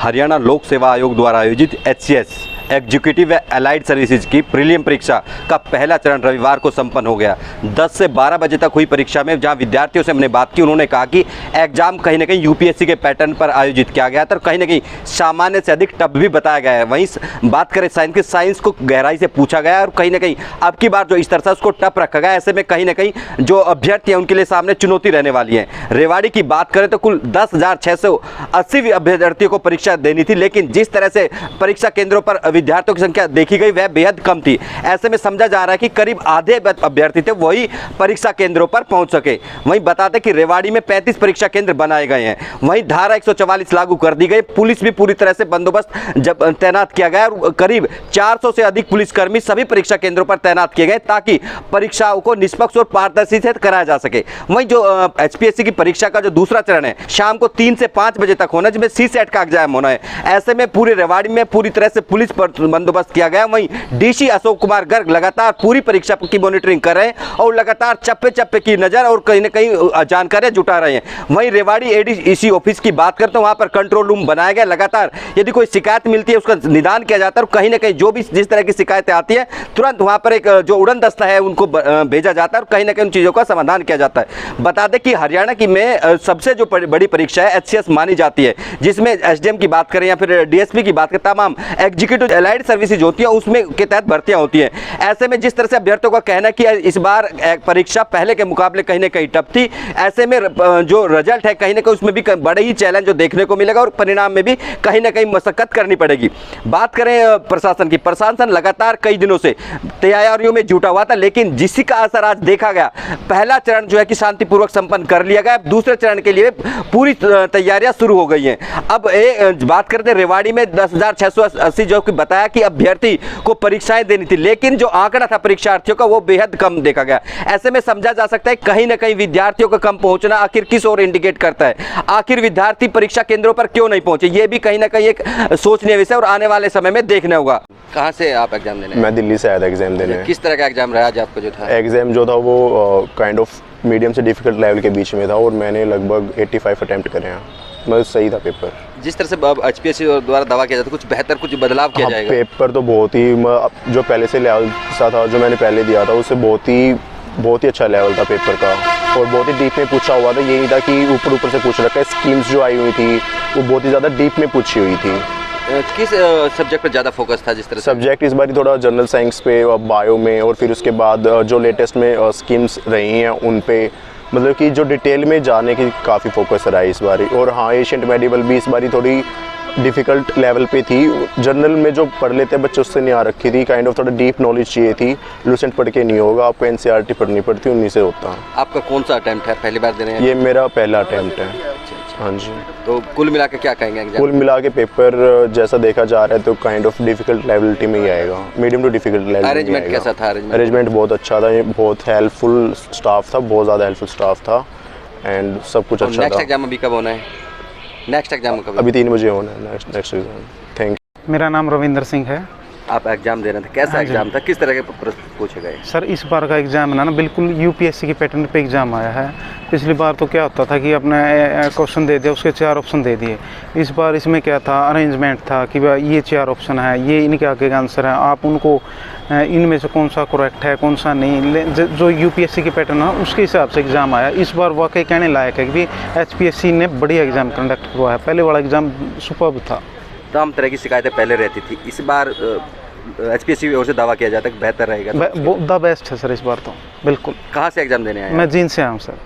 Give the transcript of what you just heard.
हरियाणा लोक सेवा आयोग द्वारा आयोजित HCS एग्जीक्यूटिव व अलाइड सर्विसेज की प्रीलिम परीक्षा का पहला चरण रविवार को संपन्न हो गया। 10 से 12 बजे तक हुई परीक्षा में जहां विद्यार्थियों से हमने बात की, उन्होंने कहा कि एग्जाम कहीं ना कहीं यूपीएससी के पैटर्न पर आयोजित किया गया था और कहीं ना कहीं सामान्य से अधिक टफ भी बताया गया है। वहीं बात करें साइंस की, साइंस को गहराई से पूछा गया और कहीं ना कहीं अब की बार जो स्तर था उसको टफ रखा गया। ऐसे में कहीं ना कहीं जो अभ्यर्थी हैं उनके लिए सामने चुनौती रहने वाली है। रेवाड़ी की बात करें तो कुल 10,680 अभ्यर्थियों को परीक्षा देनी थी, लेकिन जिस तरह से परीक्षा केंद्रों पर विद्यार्थियों की संख्या देखी गई वह बेहद कम थी। ऐसे में समझा जा रहा है कि करीब आधे अभ्यर्थी थे वही परीक्षा केंद्रों पर पहुंच सके। वहीं बता दें कि रेवाड़ी में 35 परीक्षा केंद्र बनाए गए हैं। वहीं धारा 144 लागू कर दी गई। पुलिस भी पूरी तरह से बंदोबस्त जब तैनात किया गया और करीब 400 से अधिक पुलिसकर्मी सभी परीक्षा केंद्रों पर तैनात किए गए ताकि परीक्षाओं को निष्पक्ष और पारदर्शी से कराया जा सके। वहीं जो HPSC की परीक्षा का जो दूसरा चरण है शाम को 3 से 5 बजे तक होना, जिसमें CSET का एग्जाम होना है। ऐसे में पूरे रेवाड़ी में पूरी तरह से पुलिस बंदोबस्त किया गया। वहीं DC अशोक कुमार गर्ग लगातार पूरी परीक्षा की मॉनिटरिंग कर रहे हैं और लगातार चप्पे चप्पे की नजर और कहीं ना कहीं जानकारियां जुटा रहे हैं। वहीं रेवाड़ी ADC ऑफिस की बात करते हैं, वहां पर कंट्रोल रूम बनाया गया। लगातार यदि कोई शिकायत मिलती है उसका निदान किया जाता है और कहीं ना कहीं जो भी जिस तरह की शिकायतें आती है तुरंत वहां पर एक जो उड़न दस्ता है उनको भेजा जाता है और कहीं ना कहीं उन चीजों का समाधान किया जाता है। बता दें कि हरियाणा की में सबसे जो बड़ी परीक्षा है HCS मानी जाती है, जिसमें SDM की बात करें या फिर DSP की बात करें, तमाम एग्जीक्यूटिव अलाइड सर्विसेज होती है उसमें के तहत भर्तियां होती हैं। ऐसे में जिस तरह से अभ्यर्थियों का कहना है कि इस बार परीक्षा पहले के मुकाबले कहीं ना कहीं टफ थी। ऐसे में जो रिजल्ट है कहीं ना कहीं उसमें भी बड़े ही चैलेंज जो देखने को मिलेगा और परिणाम में भी कहीं ना कहीं मशक्कत करनी पड़ेगी। बात करें प्रशासन की, प्रशासन लगातार कई दिनों से तैयारियों में जुटा हुआ था, लेकिन जिसी का असर आज देखा गया। पहला चरण जो है कि शांतिपूर्वक संपन्न कर लिया गया। दूसरे चरण के लिए पूरी तैयारियां शुरू हो गई हैं। अब बात करते हैं रेवाड़ी में 10,680 जो कि बताया कि अभ्यर्थी को परीक्षाएं देनी थी, लेकिन जो आंकड़ा था परीक्षार्थियों का वो बेहद कम देखा गया। ऐसे में समझा जा सकता है कहीं ना कहीं विद्यार्थियों का कम पहुंचना आखिर किस ओर इंडिकेट करता है। आखिर विद्यार्थी परीक्षा केंद्रों पर क्यों नहीं पहुंचे, ये भी कहीं ना कहीं एक सोचनीय विषय और आने वाले समय में देखने होगा। कहाँ से आप एग्जाम देने? मैं दिल्ली से आया था एग्जाम देने। किस तरह का एग्जाम रहा आज आपका जो था? एग्जाम जो था वो काइंड ऑफ मीडियम से डिफिकल्ट लेवल के बीच में था और मैंने लगभग 85 अटेम्प्ट करे हैं। मतलब सही था पेपर। जिस तरह से HPSC द्वारा दावा किया जाता है कुछ बेहतर कुछ बदलाव किया जाएगा? पेपर तो बहुत ही जो पहले से लेवल सा था जो मैंने पहले दिया था उससे बहुत ही अच्छा लेवल था पेपर का और बहुत ही डीप में पूछा हुआ था। ये नहीं था कि ऊपर ऊपर से पूछ रखा है। स्कीम्स जो आई हुई थी वो बहुत ही ज़्यादा डीप में पूछी हुई थी। किस सब्जेक्ट पर ज़्यादा फोकस था? जिस तरह सब्जेक्ट इस बार थोड़ा जनरल साइंस पे और बायो में और फिर उसके बाद जो लेटेस्ट में स्कीम्स रही हैं उन पे, मतलब कि जो डिटेल में जाने की काफ़ी फोकस रहा है इस बारी। और हाँ, एशियंट मेडिवल भी इस बारी थोड़ी डिफ़िकल्ट लेवल पे थी। जनरल में जो पढ़ लेते हैं बच्चे उससे नहीं आ रखी थी। काइंड ऑफ थोड़ा डीप नॉलेज चाहिए थी। लूसेंट पढ़ के नहीं होगा, आपको NCERT पढ़नी पड़ती, उन्हीं से होता। आपका कौन सा अटेम्प्ट है? पहली बार देने? ये मेरा पहला अटेम्प्ट है। हाँ जी। तो कुल मिला के क्या कहेंगे एग्जाम? कुल मिला के पेपर जैसा देखा जा रहा है तो काइंड ऑफ डिफ़िकल्ट लेवलिटी में ही आएगा, medium too difficult level. Arrangement कैसा था? अरेंजमेंट बहुत अच्छा था, बहुत हेल्पफुल स्टाफ था, बहुत ज़्यादा हेल्पफुल स्टाफ था एंड सब कुछ अच्छा था। नेक्स्ट एग्जाम अभी कब होना है? नेक्स्ट एग्जाम कब? अभी 3 बजे होना है नेक्स्ट एग्जाम। Thank you. मेरा नाम रविंदर सिंह है। आप एग्जाम दे रहे थे, कैसा एग्जाम था? किस तरह के प्रश्न पूछे गए? सर इस बार का एग्ज़ाम ना बिल्कुल UPSC के पैटर्न पे एग्ज़ाम आया है। पिछली बार तो क्या होता था कि अपने क्वेश्चन दे दिया, उसके 4 ऑप्शन दे दिए। इस बार इसमें क्या था, अरेंजमेंट था कि भाई ये 4 ऑप्शन है, ये इनके आगे का आंसर है, आप उनको इनमें से कौन सा करेक्ट है कौन सा नहीं, जो UPSC के पैटर्न है उसके हिसाब से एग्ज़ाम आया। इस बार वाकई कहने लायक है कि HPSC ने बढ़िया एग्ज़ाम कंडक्ट करवाया। पहले वाला एग्ज़ाम सुपर्ब था। तमाम तरह की शिकायतें पहले रहती थी, इस बार HPSC की ओर से दावा किया जाता है कि बेहतर रहेगा। द बेस्ट है सर इस बार तो बिल्कुल। कहाँ से एग्जाम देने आए? मैं जींद से आया हूँ सर।